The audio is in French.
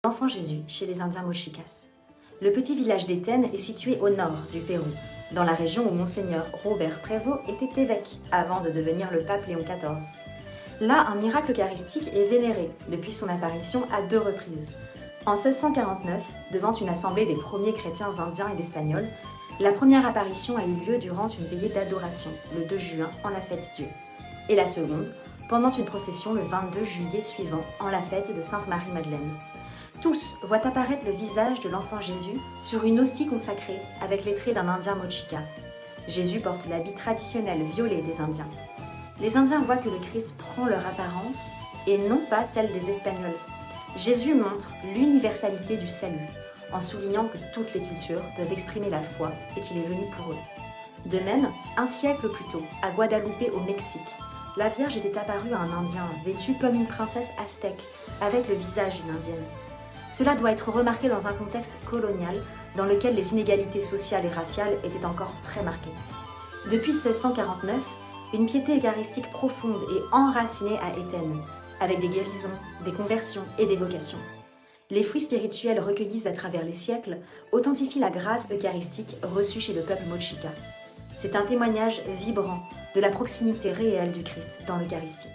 L'enfant Jésus chez les Indiens Mochicas. Le petit village d'Étenne est situé au nord du Pérou, dans la région où Monseigneur Robert Prévost était évêque avant de devenir le pape Léon XIV. Là, un miracle eucharistique est vénéré depuis son apparition à 2 reprises. En 1649, devant une assemblée des premiers chrétiens indiens et d'Espagnols, la première apparition a eu lieu durant une veillée d'adoration, le 2 juin, en la fête Dieu. Et la seconde, pendant une procession le 22 juillet suivant, en la fête de Sainte Marie-Madeleine. Tous voient apparaître le visage de l'enfant Jésus sur une hostie consacrée avec les traits d'un Indien Mochica. Jésus porte l'habit traditionnel violet des Indiens. Les Indiens voient que le Christ prend leur apparence et non pas celle des Espagnols. Jésus montre l'universalité du salut, en soulignant que toutes les cultures peuvent exprimer la foi et qu'il est venu pour eux. De même, un siècle plus tôt, à Guadalupe au Mexique, la Vierge était apparue à un Indien vêtu comme une princesse aztèque, avec le visage d'une Indienne. Cela doit être remarqué dans un contexte colonial dans lequel les inégalités sociales et raciales étaient encore très marquées. Depuis 1649, une piété eucharistique profonde est enracinée à Étenne, avec des guérisons, des conversions et des vocations. Les fruits spirituels recueillis à travers les siècles authentifient la grâce eucharistique reçue chez le peuple Mochica. C'est un témoignage vibrant de la proximité réelle du Christ dans l'Eucharistie.